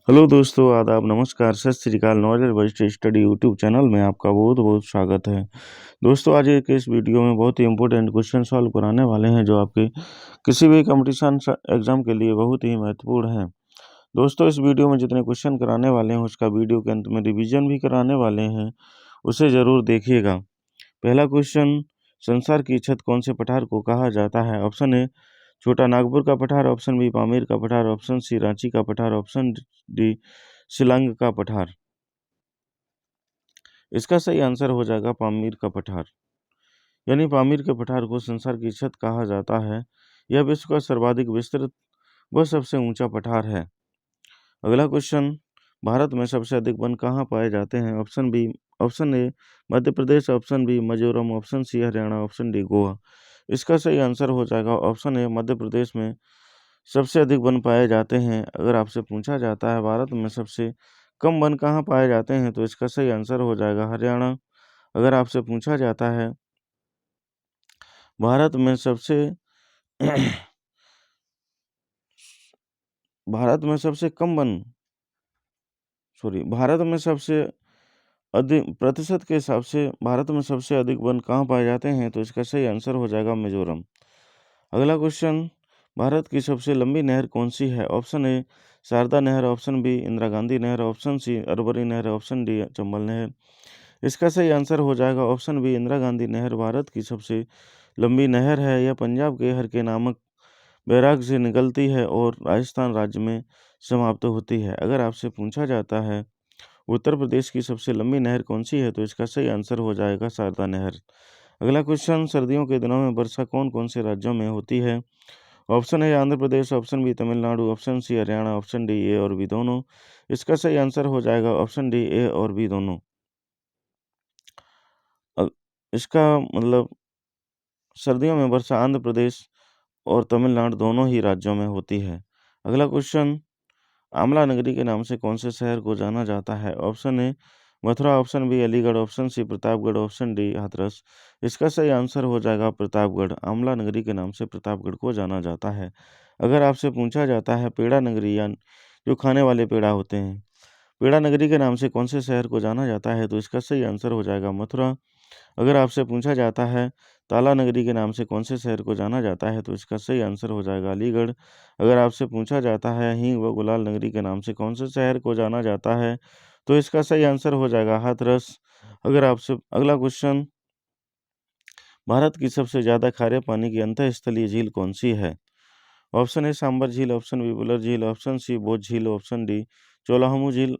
Hello दोस्तों, आदाब, नमस्कार, Sat Shri Akal. Knowledge bust study YouTube channel में आपका बहुत बहुत स्वागत है। दोस्तों, आज एक इस वीडियो में बहुत ही इंपॉर्टेंट क्वेश्चन सॉल्व कराने वाले हैं जो आपके किसी भी कंपटीशन एग्जाम के लिए बहुत ही महत्वपूर्ण है। दोस्तों, इस वीडियो में जितने क्वेश्चन कराने वाले हैं उसका वीडियो के अंत में रिवीजन भी कराने वाले हैं, उसे ज़रूर देखिएगा। पहला क्वेश्चन, संसार की छत कौन से पठार को कहा जाता है? ऑप्शन ए छोटा नागपुर का पठार, ऑप्शन बी पामीर का पठार, ऑप्शन सी रांची का पठार, ऑप्शन डी शिलांग का पठार। इसका सही आंसर हो जाएगा पामीर का पठार। यानी पामीर के पठार को संसार की छत कहा जाता है। यह विश्व का सर्वाधिक विस्तृत व सबसे ऊंचा पठार है। अगला क्वेश्चन, भारत में सबसे अधिक वन कहाँ पाए जाते हैं? Option A Madhya Pradesh, option B Mizoram, option C Haryana, option D Goa. इसका सही आंसर हो जाएगा ऑप्शन ए मध्य प्रदेश में सबसे अधिक वन पाए जाते हैं। अगर आपसे पूछा जाता है भारत में सबसे कम वन कहाँ पाए जाते हैं, तो इसका सही आंसर हो जाएगा हरियाणा। अगर आपसे पूछा जाता है भारत में सबसे भारत में सबसे कम वन भारत में सबसे अधिक प्रतिशत के हिसाब से भारत में सबसे अधिक वन कहाँ पाए जाते हैं, तो इसका सही आंसर हो जाएगा मिजोरम। अगला क्वेश्चन, भारत की सबसे लंबी नहर कौन सी है? ऑप्शन ए शारदा नहर, ऑप्शन बी इंदिरा गांधी नहर, ऑप्शन सी अरवरी नहर, ऑप्शन डी चंबल नहर। इसका सही आंसर हो जाएगा ऑप्शन बी इंदिरा गांधी नहर भारत की सबसे लंबी नहर है। यह पंजाब के हर के नामक बैराग से निकलती है और राजस्थान राज्य में समाप्त होती है। अगर आपसे पूछा जाता है उत्तर प्रदेश की सबसे लंबी नहर कौन सी है, तो इसका सही आंसर हो जाएगा शारदा नहर। अगला क्वेश्चन, सर्दियों के दिनों में वर्षा कौन कौन से राज्यों में होती है? Option A Andhra Pradesh, option B Tamil Nadu, option C Haryana, option D A और बी दोनों। इसका सही आंसर हो जाएगा ऑप्शन डी ए और बी दोनों। अ- इसका मतलब सर्दियों में वर्षा आंध्र प्रदेश और तमिलनाडु दोनों ही राज्यों में होती है। अगला क्वेश्चन, आमला नगरी के नाम से कौन से शहर को जाना जाता है? Option A Mathura, option B Aligarh, option C Pratapgarh, option D Hathras. इसका सही आंसर हो जाएगा प्रतापगढ़। आमला नगरी के नाम से प्रतापगढ़ को जाना जाता है। अगर आपसे पूछा जाता है पेड़ा नगरी या जो खाने वाले पेड़ा होते हैं, पेड़ा नगरी के नाम से कौन से शहर को जाना जाता है, तो इसका सही आंसर हो जाएगा मथुरा। अगर आपसे पूछा जाता है ताला नगरी के नाम से कौन से शहर को जाना जाता है, तो इसका सही आंसर हो जाएगा अलीगढ़। अगर आपसे पूछा जाता है हींग व गुलाल नगरी के नाम से कौन से शहर को जाना जाता है, तो इसका सही आंसर हो जाएगा हाथरस। अगर आपसे अगला क्वेश्चन, भारत की सबसे ज्यादा खारे पानी की अंतःस्थलीय झील कौन सी है? ऑप्शन ए सांबर झील, ऑप्शन बी बुलर झील, ऑप्शन सी बोझ झील, ऑप्शन डी चोलाहमू झील।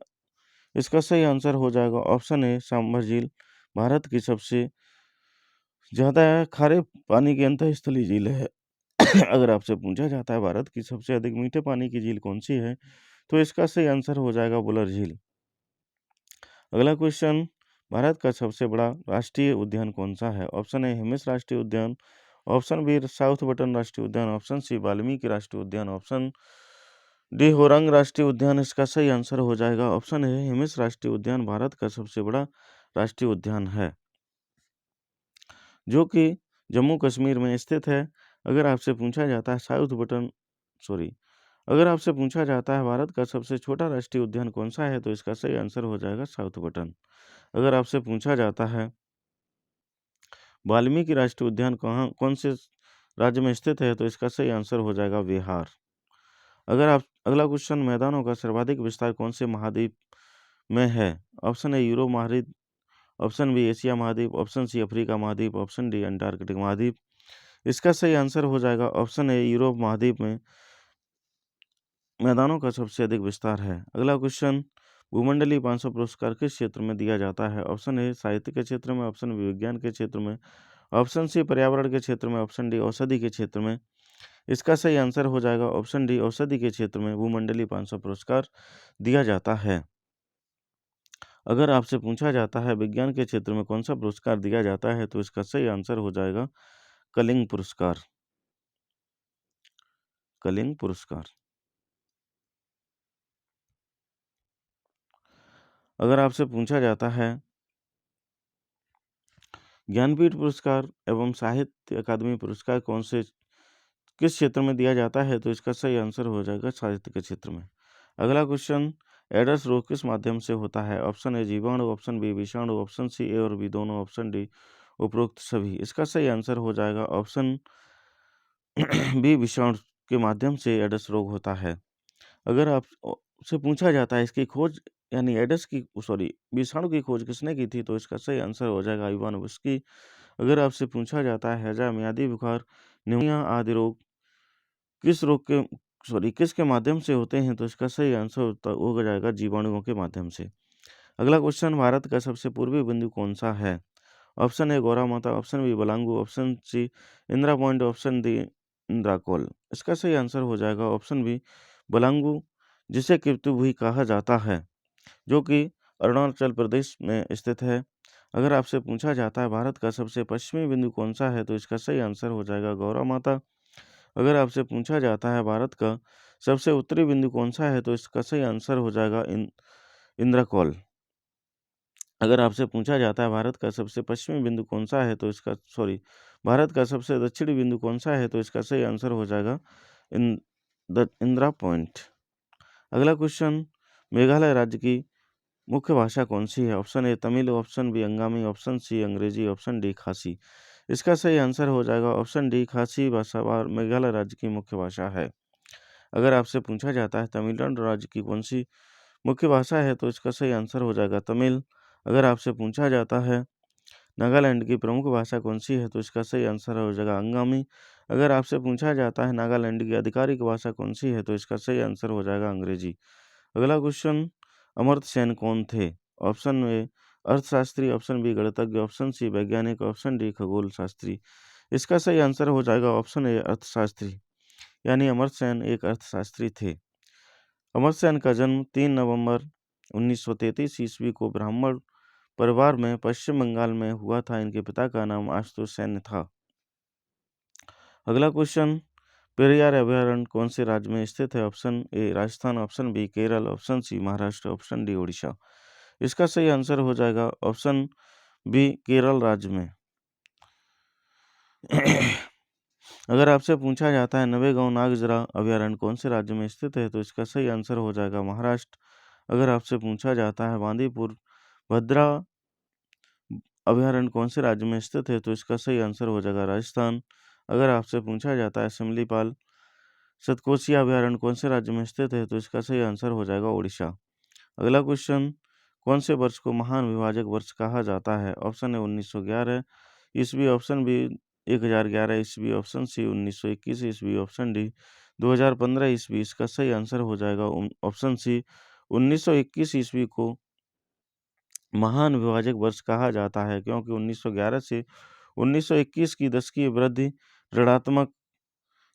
इसका सही आंसर हो जाएगा ऑप्शन ए सांबर झील। भारत की सबसे ज्यादा खारे पानी की अंतःस्थलीय झील है। अगर आपसे पूछा जाता है भारत की सबसे अधिक मीठे पानी की झील कौन सी है, तो इसका सही आंसर हो जाएगा बुलर झील। अगला क्वेश्चन, भारत का सबसे बड़ा राष्ट्रीय उद्यान कौन सा है? ऑप्शन ए हिमिस राष्ट्रीय उद्यान, ऑप्शन बी साउथ बटन राष्ट्रीय उद्यान, ऑप्शन सी वाल्मीकि राष्ट्रीय उद्यान, ऑप्शन डी होरंग राष्ट्रीय उद्यान। इसका सही आंसर हो जाएगा ऑप्शन ए हिमिस राष्ट्रीय उद्यान भारत का सबसे बड़ा राष्ट्रीय उद्यान है, जो कि जम्मू कश्मीर में स्थित है। अगर आपसे पूछा जाता है साउथ बटन सॉरी अगर आपसे पूछा जाता है भारत का सबसे छोटा राष्ट्रीय उद्यान कौन सा है, तो इसका सही आंसर हो जाएगा साउथ बटन। अगर आपसे पूछा जाता है वाल्मीकि राष्ट्रीय उद्यान कौन से राज्य में स्थित है, तो इसका सही आंसर हो जाएगा बिहार। अगर आप अगला क्वेश्चन, मैदानों का सर्वाधिक विस्तार कौन से महाद्वीप में है? ऑप्शन ए यूरोप महाद्वीप, ऑप्शन बी एशिया महाद्वीप, ऑप्शन सी अफ्रीका महाद्वीप, ऑप्शन डी अंटार्कटिक महाद्वीप। इसका सही आंसर हो जाएगा ऑप्शन ए यूरोप महाद्वीप में मैदानों का सबसे अधिक विस्तार है। अगला क्वेश्चन, भूमंडलीय 500 पुरस्कार किस क्षेत्र में दिया जाता है? ऑप्शन ए साहित्य के क्षेत्र में, ऑप्शन बी विज्ञान के क्षेत्र में, ऑप्शन सी पर्यावरण के क्षेत्र में, ऑप्शन डी औषधि के क्षेत्र में। इसका सही आंसर हो जाएगा ऑप्शन डी औषधि के क्षेत्र में भूमंडलीय 500 पुरस्कार दिया जाता है। अगर आपसे पूछा जाता है विज्ञान के क्षेत्र में कौन सा पुरस्कार दिया जाता है, तो इसका सही आंसर हो जाएगा कलिंग पुरस्कार। कलिंग पुरस्कार। अगर आपसे पूछा जाता है ज्ञानपीठ पुरस्कार एवं साहित्य अकादमी पुरस्कार किस क्षेत्र में दिया जाता है, तो इसका सही आंसर हो जाएगा साहित्य के क्षेत्र में। अगला क्वेश्चन, एड्स रोग किस माध्यम से होता है? ऑप्शन ए जीवाणु, ऑप्शन बी विषाणु, ऑप्शन सी ए और बी दोनों, ऑप्शन डी उपरोक्त सभी। इसका सही आंसर हो जाएगा ऑप्शन बी विषाणु के माध्यम से एड्स रोग होता है। अगर आप से पूछा जाता है इसकी खोज यानी एड्स की सॉरी विषाणु की खोज किसने की थी, तो इसका सही आंसर हो जाएगा इवानोव्स्की। अगर आपसे पूछा जाता है हैजा, मियादी बुखार, निमोनिया आदि रोग किस रोग के किसके माध्यम से होते हैं, तो इसका सही आंसर हो जाएगा जीवाणुओं के माध्यम से। अगला क्वेश्चन, भारत का सबसे पूर्वी बिंदु कौन सा है? Option A Gaura Mata, option B Balangu, option C Indira point, option D Indira col. इसका सही आंसर हो जाएगा ऑप्शन बी बलांगू, जिसे कीर्ति भी कहा जाता है, जो कि अरुणाचल प्रदेश में स्थित है। अगर आपसे पूछा जाता है भारत का सबसे पश्चिमी बिंदु कौन सा है, तो इसका सही आंसर हो जाएगा गौरा माता। अगर आपसे पूछा जाता है भारत का सबसे उत्तरी बिंदु कौन सा है, तो इसका सही आंसर हो जाएगा इंदिरा कॉल। अगर आपसे पूछा जाता है भारत का सबसे पश्चिमी बिंदु कौन सा है, तो इसका भारत का सबसे दक्षिणी बिंदु कौन सा है, तो इसका सही आंसर हो जाएगा इंदिरा पॉइंट। अगला क्वेश्चन, मेघालय राज्य की मुख्य भाषा कौन सी है? Option A Tamil, option B Angami, option C Angrezi, option D खासी। इसका सही आंसर हो जाएगा ऑप्शन डी खासी भाषा मेघालय राज्य की मुख्य भाषा है। अगर आपसे पूछा जाता है तमिलनाडु राज्य की कौन सी मुख्य भाषा है, तो इसका सही आंसर हो जाएगा तमिल। अगर आपसे पूछा जाता है नागालैंड की प्रमुख भाषा कौन सी है, तो इसका सही आंसर हो जाएगा अंगामी। अगर आपसे पूछा जाता है नागालैंड की आधिकारिक भाषा कौन सी है, तो इसका सही आंसर हो जाएगा अंग्रेजी। अगला क्वेश्चन, अमर्त्य सेन कौन थे? ऑप्शन ए अर्थशास्त्री, ऑप्शन बी गणितज्ञ, ऑप्शन सी वैज्ञानिक, ऑप्शन डी खगोल शास्त्री। इसका सही आंसर हो जाएगा ऑप्शन ए अर्थशास्त्री, यानी अमर्त्य सेन एक अर्थशास्त्री थे। अमर्त्य सेन का जन्म 3 नवंबर 1933 ईस्वी को ब्राह्मण परिवार में पश्चिम बंगाल में हुआ था। इनके पिता का नाम आशुतोष सेन था। अगला क्वेश्चन, पेरियार अभयारण्य कौन से राज्य में स्थित है? Option A Rajasthan, option B Kerala, option C Maharashtra, option D Orissa. इसका सही आंसर हो जाएगा ऑप्शन बी केरल राज्य में। अगर आपसे पूछा जाता है नवेगांव नागजरा अभयारण्य कौन से राज्य में स्थित है, तो इसका सही आंसर हो जाएगा महाराष्ट्र। अगर आपसे पूछा जाता है बांदीपुर भद्रा अभयारण्य कौन से राज्य में स्थित है, तो इसका सही आंसर हो जाएगा राजस्थान। अगर आपसे पूछा जाता है सिमलीपाल सतकोशिया अभयारण्य कौन से राज्य में स्थित है, तो इसका सही आंसर हो जाएगा उड़ीसा। अगला क्वेश्चन, कौन से वर्ष को महान विभाजक वर्ष कहा जाता है? ऑप्शन ए 1911 ईस्वी, ऑप्शन बी 1011 ईस्वी, ऑप्शन सी 1921 ईस्वी, ऑप्शन डी 2015 ईस्वी। इसका सही आंसर हो जाएगा ऑप्शन सी 1921 ईस्वी को महान विभाजक वर्ष कहा जाता है, क्योंकि 1911 से 1921 की दशकीय वृद्धि ऋणात्मक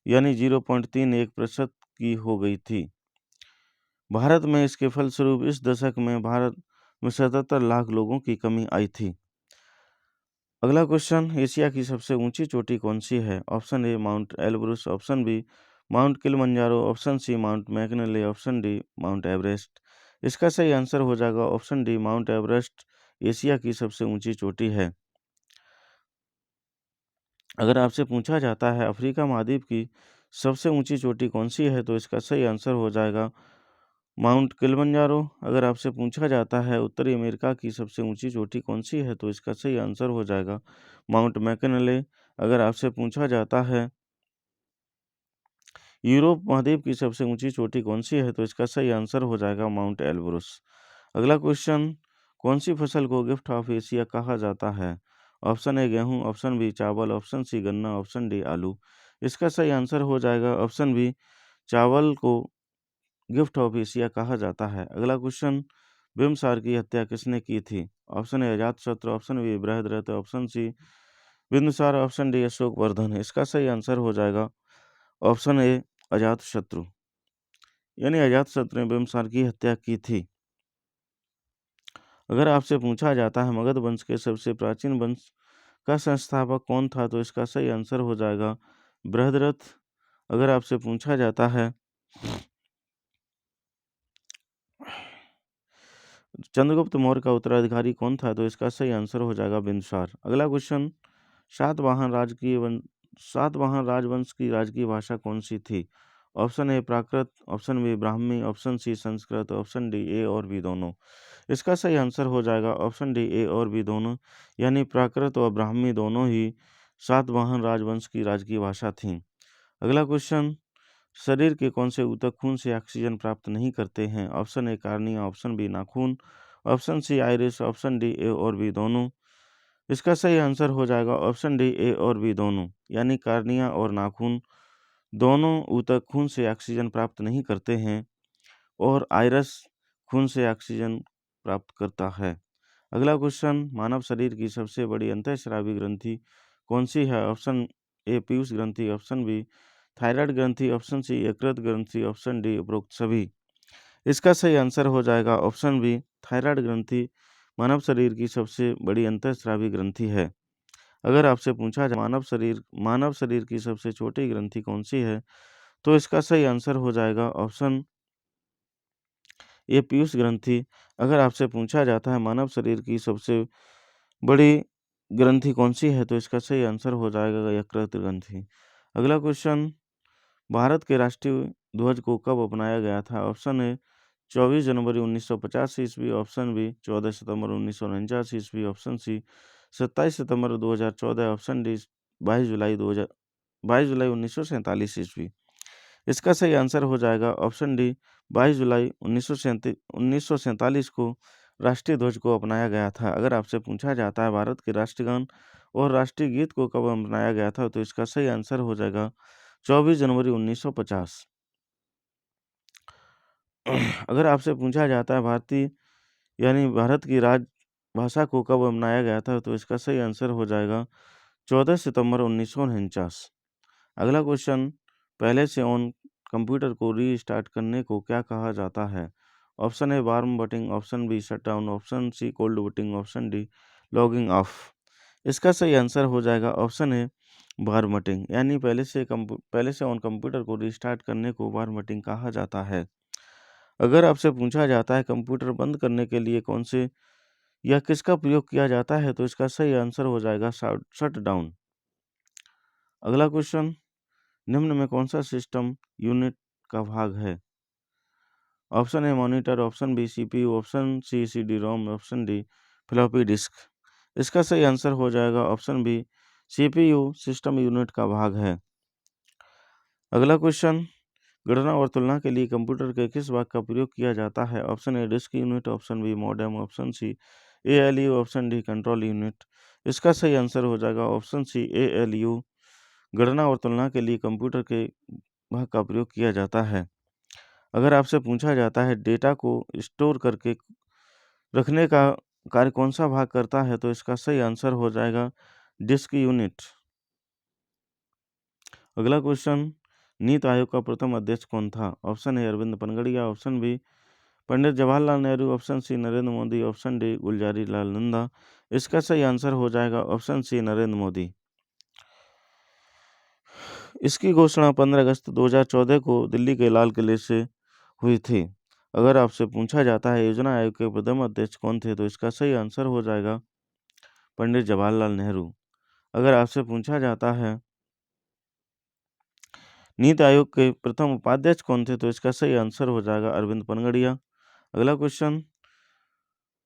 यानी 0.31% की हो गई थी भारत में। इसके फलस्वरूप इस दशक में भारत में 77 लाख लोगों की कमी आई थी। अगला क्वेश्चन, एशिया की सबसे ऊंची चोटी कौन सी है? Option A Mount Elbrus, option B Mount Kilimanjaro, option C Mount McKinley, option D Mount Everest. इसका सही आंसर हो जाएगा option D Mount Everest Asia की सबसे ऊंची चोटी है। अगर आपसे पूछा जाता है अफ्रीका महाद्वीप की सबसे ऊंची चोटी कौन सी है, तो इसका सही आंसर हो जाएगा माउंट किलिमंजारो। अगर आपसे पूछा जाता है उत्तरी अमेरिका की सबसे ऊंची चोटी कौन सी है, तो इसका सही आंसर हो जाएगा माउंट मैकनले। अगर आपसे पूछा जाता है यूरोप महाद्वीप की सबसे ऊंची चोटी कौन सी है, तो इसका सही आंसर हो जाएगा माउंट एल्ब्रुस। अगला क्वेश्चन, कौन सी फसल को गिफ्ट ऑफ एशिया कहा जाता है? ऑप्शन ए गेहूं, ऑप्शन बी चावल, ऑप्शन सी गन्ना, ऑप्शन डी आलू। इसका सही आंसर हो जाएगा ऑप्शन बी चावल को गिफ्ट ऑफ एशिया कहा जाता है। अगला क्वेश्चन, बिम्बसार की हत्या किसने की थी? Option A Ajatashatru, option B Brihadratha, option C Bindusara, option D Ashokavardhana. इसका सही आंसर हो जाएगा ऑप्शन ए अजातशत्रु, यानी अजातशत्रु ने बिम्बसार की हत्या की थी। अगर आपसे पूछा जाता है मगध वंश के सबसे प्राचीन वंश का संस्थापक कौन था, तो इसका सही आंसर हो जाएगा बृहद्रथ। अगर आपसे पूछा जाता है चंद्रगुप्त मौर्य का उत्तराधिकारी कौन था, तो इसका सही आंसर हो जाएगा बिंदुसार। अगला क्वेश्चन, सातवाहन राजवंश की राजकीय भाषा कौन सी थी? Option A Prakrit, option B Brahmi, option C Sanskrit, option D A और बी दोनों। इसका सही आंसर हो जाएगा ऑप्शन डी ए और बी दोनों, यानी प्राकृत और ब्राह्मी दोनों ही सातवाहन राजवंश की राजकीय भाषा थीं। अगला क्वेश्चन, शरीर के कौन से ऊतक खून से ऑक्सीजन प्राप्त नहीं करते हैं? Option A cornea, option B नाखून, option C iris, option D A और बी दोनों। इसका सही आंसर हो जाएगा ऑप्शन डी ए और बी दोनों, यानी कार्निया और नाखून दोनों ऊतक खून से ऑक्सीजन प्राप्त नहीं करते हैं और आइरस खून से ऑक्सीजन प्राप्त करता है। अगला क्वेश्चन, मानव शरीर की सबसे बड़ी अंतःस्रावी ग्रंथि कौन सी है? ऑप्शन ए पीयूष ग्रंथि, ऑप्शन बी थायराइड ग्रंथि, ऑप्शन सी यकृत ग्रंथि, ऑप्शन डी उपरोक्त सभी। इसका सही आंसर हो जाएगा ऑप्शन बी थायराइड ग्रंथि मानव शरीर की सबसे बड़ी अंतःस्रावी ग्रंथि है। अगर आपसे पूछा जाए मानव शरीर की सबसे छोटी ग्रंथि कौन सी है, तो इसका सही आंसर हो जाएगा ऑप्शन ए पीयूष ग्रंथि। अगर आपसे पूछा जाता है मानव शरीर की सबसे बड़ी ग्रंथि कौन सी है, तो इसका सही आंसर हो जाएगा यकृत ग्रंथि। अगला क्वेश्चन, भारत के राष्ट्रीय ध्वज को कब अपनाया गया था? ऑप्शन ए 24 जनवरी 1950 ईस्वी, ऑप्शन बी 14 सितंबर 1949 ईस्वी, ऑप्शन सी 27 सितंबर 2014, ऑप्शन डी 22 जुलाई 1947 ईस्वी। इसका सही आंसर हो जाएगा ऑप्शन डी 22 जुलाई 1947 को राष्ट्रीय ध्वज को अपनाया गया था। अगर आपसे पूछा जाता है भारत के राष्ट्रगान और राष्ट्रीय गीत को कब अपनाया गया था, तो इसका सही आंसर हो जाएगा 24 जनवरी 1950। अगर आपसे पूछा जाता है भारत की राजभाषा को कब अपनाया गया था, तो इसका सही आंसर हो जाएगा 14 सितंबर 1949। अगला क्वेश्चन, पहले से ऑन कंप्यूटर को रीस्टार्ट करने को क्या कहा जाता है? Option A warm booting, option B shutdown, option C cold booting, option D logging off. इसका सही आंसर हो जाएगा ऑप्शन ए वार्म बूटिंग, यानी पहले से ऑन कंप्यूटर को रीस्टार्ट करने को वार्म बूटिंग कहा जाता है। अगर आपसे पूछा जाता है कंप्यूटर बंद करने के लिए कौन से या किसका प्रयोग किया जाता है, तो इसका सही आंसर हो जाएगा शट डाउन। अगला क्वेश्चन, निम्न में कौन सा सिस्टम यूनिट का भाग है? Option A monitor, option B CPU, option C CD ROM, option D floppy disk. इसका सही आंसर हो जाएगा option B CPU system unit का भाग है। अगला क्वेश्चन, गणना और तुलना के लिए कंप्यूटर के किस भाग का प्रयोग किया जाता है? Option A disk unit, option B modem, option C ALU, option D control unit. इसका सही आंसर हो जाएगा ऑप्शन सी एएलयू। गणना और तुलना के लिए कंप्यूटर के भाग का प्रयोग किया जाता है। अगर आपसे पूछा जाता है डेटा को स्टोर करके रखने का कार्य कौन सा भाग करता है, तो इसका सही आंसर हो जाएगा डिस्क यूनिट। अगला क्वेश्चन, नीति आयोग का प्रथम अध्यक्ष कौन था? Option A Arvind Panagariya, option B Pandit Jawaharlal Nehru, option C Narendra Modi, option D Gulzari Lal Nanda. इसका सही आंसर हो जाएगा ऑप्शन सी नरेंद्र मोदी। इसकी घोषणा 15 अगस्त 2014 को दिल्ली के लाल किले से हुई थी। अगर आपसे पूछा जाता है योजना आयोग के प्रथम अध्यक्ष कौन थे, तो इसका सही आंसर हो जाएगा पंडित जवाहरलाल नेहरू। अगर आपसे पूछा जाता है नीति आयोग के प्रथम उपाध्यक्ष कौन थे, तो इसका सही आंसर हो जाएगा अरविंद पनगड़िया। अगला क्वेश्चन,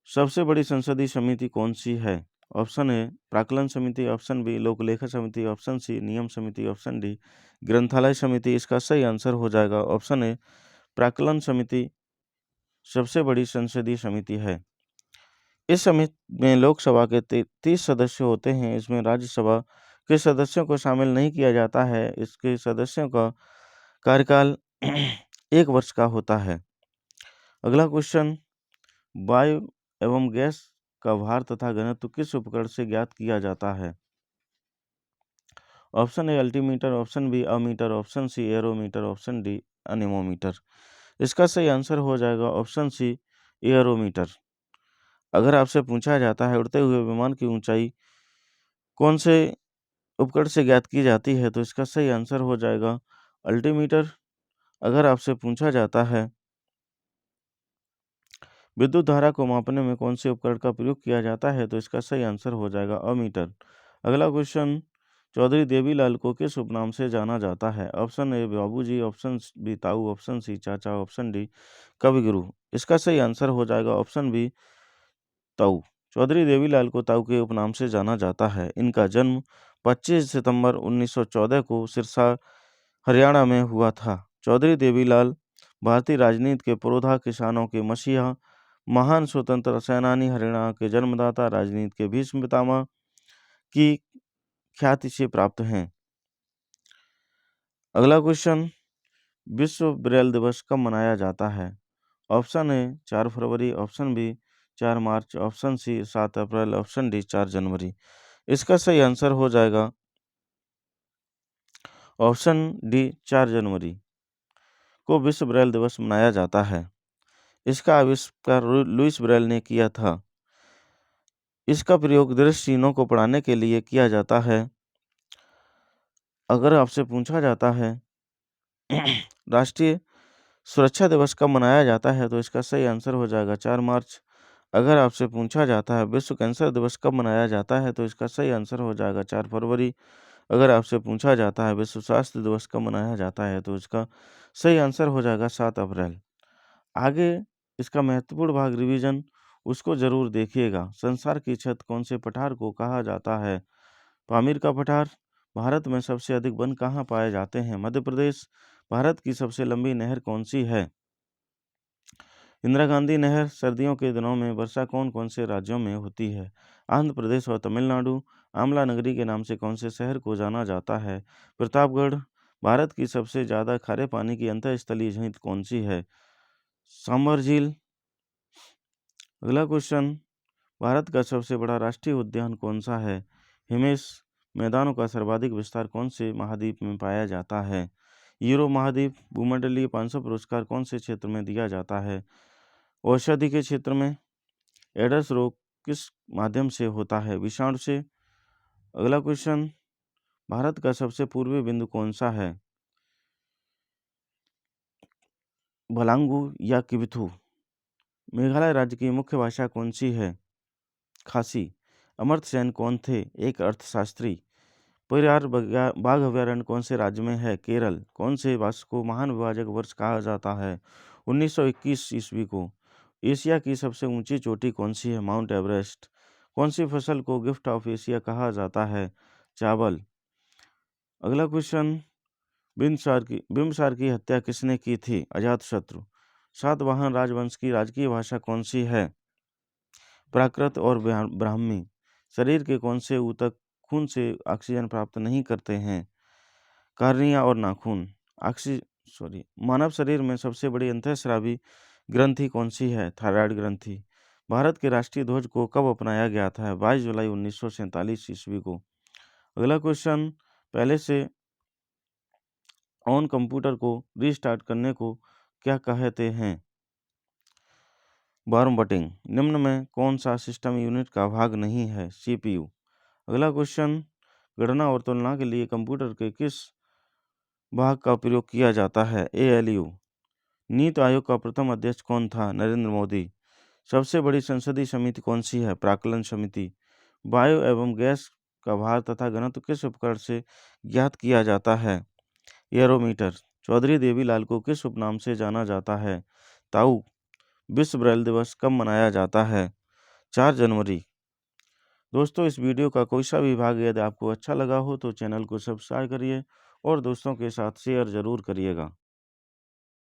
सबसे बड़ी संसदीय समिति कौन सी है? ऑप्शन ए प्राक्कलन समिति, ऑप्शन बी लोक लेखा समिति, ऑप्शन सी नियम समिति, ऑप्शन डी ग्रंथालय समिति। इसका सही आंसर हो जाएगा ऑप्शन ए प्राक्कलन समिति सबसे बड़ी संसदीय समिति है। इस समिति में लोकसभा के 30 सदस्य होते हैं। इसमें राज्यसभा के सदस्यों को शामिल नहीं किया जाता है। इसके सदस्यों का कार्यकाल 1 वर्ष का होता है। अगला क्वेश्चन, वायु एवं गैस का भार तथा घनत्व किस उपकरण से ज्ञात किया जाता है? Option A altimeter, option B ammeter, option C aerometer, option D anemometer. इसका सही आंसर हो जाएगा ऑप्शन सी एरोमीटर। अगर आपसे पूछा जाता है उड़ते हुए विमान की ऊंचाई कौन से उपकरण से ज्ञात की जाती है, तो इसका सही आंसर हो जाएगा अल्टीमीटर। अगर आपसे पूछा जाता है विद्युत धारा को मापने में कौन से उपकरण का प्रयोग किया जाता है, तो इसका सही आंसर हो जाएगा अमीटर। अगला क्वेश्चन, चौधरी देवीलाल को किस उपनाम से जाना जाता है? ऑप्शन ए बाबूजी, ऑप्शन बी ताऊ, ऑप्शन सी चाचा, ऑप्शन डी कविगुरु। इसका सही आंसर हो जाएगा ऑप्शन बी ताऊ। चौधरी देवीलाल को ताऊ के उपनाम से जाना जाता है। इनका जन्म 25 सितंबर 1914 को सिरसा, हरियाणा में हुआ था। चौधरी देवीलाल भारतीय राजनीति के पुरोधा, किसानों के मसीहा, महान स्वतंत्रता सेनानी, हरियाणा के जन्मदाता, राजनीति के भीष्म पितामह की ख्याति से प्राप्त हैं। अगला क्वेश्चन, विश्व ब्रेल दिवस कब मनाया जाता है? ऑप्शन ए 4 फरवरी, option B 4 March, option C 7 April, option D 4 जनवरी। इसका सही आंसर हो जाएगा ऑप्शन डी 4 जनवरी को विश्व ब्रेल दिवस मनाया जाता है। इसका आविष्कार लुईस ब्रेल ने किया था। इसका प्रयोग दृष्टिहीनों को पढ़ाने के लिए किया जाता है। अगर आपसे पूछा जाता है राष्ट्रीय सुरक्षा दिवस कब मनाया जाता है, तो इसका सही आंसर हो जाएगा 4 मार्च। अगर आपसे पूछा जाता है विश्व कैंसर दिवस कब मनाया जाता है, तो इसका सही आंसर हो जाएगा 4 फरवरी। अगर आपसे पूछा जाता है विश्व स्वास्थ्य दिवस कब मनाया जाता है, तो इसका सही आंसर हो जाएगा 7 अप्रैल। आगे इसका महत्वपूर्ण भाग रिवीजन, उसको जरूर देखिएगा। संसार की छत कौन से पठार को कहा जाता है? पामीर का पठार। भारत में सबसे अधिक वन कहाँ पाए जाते हैं? मध्य प्रदेश। भारत की सबसे लंबी नहर कौन सी है? इंदिरा गांधी नहर। सर्दियों के दिनों में वर्षा कौन कौन से राज्यों में होती है? आंध्र प्रदेश और तमिलनाडु। आमला नगरी के नाम से कौन से शहर को जाना जाता है? प्रतापगढ़। भारत की सबसे ज़्यादा खारे पानी की अंतःस्थलीय झील कौन सी है? सांभर झील। अगला क्वेश्चन, भारत का सबसे बड़ा राष्ट्रीय उद्यान कौन सा है? हिमेश। मैदानों का सर्वाधिक विस्तार कौन से महाद्वीप में पाया जाता है? यूरोप महाद्वीप। भूमंडलीय 500 पुरस्कार कौन से क्षेत्र में दिया जाता है? औषधि के क्षेत्र में। एड्स रोग किस माध्यम से होता है? विषाणु से। अगला क्वेश्चन, भारत का सबसे पूर्वी बिंदु कौन सा है? भलांगू या किबिथु। मेघालय राज्य की मुख्य भाषा कौन सी है? खासी। अमर्त्य सेन कौन थे? एक अर्थशास्त्री। पेरियार बाघ अभयारण्य कौन से राज्य में है? केरल। कौन से वर्ष को महान विभाजक वर्ष कहा जाता है? 1921 ईस्वी को। एशिया की सबसे ऊंची चोटी कौन सी है? Mount Everest. कौन सी फसल को गिफ्ट ऑफ एशिया कहा जाता है? चावल। अगला क्वेश्चन, बिम्बसार की हत्या किसने की थी? अजातशत्रु। सातवाहन राजवंश की राजकीय भाषा कौन सी है? प्राकृत और ब्राह्मी। शरीर के कौन से ऊतक खून से ऑक्सीजन प्राप्त नहीं करते हैं? कार्निया और नाखून। मानव शरीर में सबसे बड़ी अंतःस्रावी ग्रंथि कौन सी है? थायराइड ग्रंथि। भारत के राष्ट्रीय ध्वज को कब अपनाया गया था? 22 जुलाई 1947 ईस्वी को। अगला क्वेश्चन, पहले से ऑन कंप्यूटर को रीस्टार्ट करने को क्या कहते हैं? बॉर्म-बटिंग। निम्न में कौन सा सिस्टम यूनिट का भाग नहीं है? CPU। अगला क्वेश्चन, गणना और तुलना के लिए कंप्यूटर के किस भाग का प्रयोग किया जाता है? ALU। नीति आयोग का प्रथम अध्यक्ष कौन था? नरेंद्र मोदी। सबसे बड़ी संसदीय समिति कौन सी है? प्राक्कलन समिति। वायु एवं गैस का भार तथा घनत्व किस उपकरण से ज्ञात किया जाता है? एरोमीटर। चौधरी देवीलाल को किस उपनाम से जाना जाता है? ताऊ। विश्व ब्रेल दिवस कब मनाया जाता है? 4 जनवरी। दोस्तों, इस वीडियो का कोई सा भी भाग यदि आपको अच्छा लगा हो तो चैनल को सब्सक्राइब करिए और दोस्तों के साथ शेयर ज़रूर करिएगा।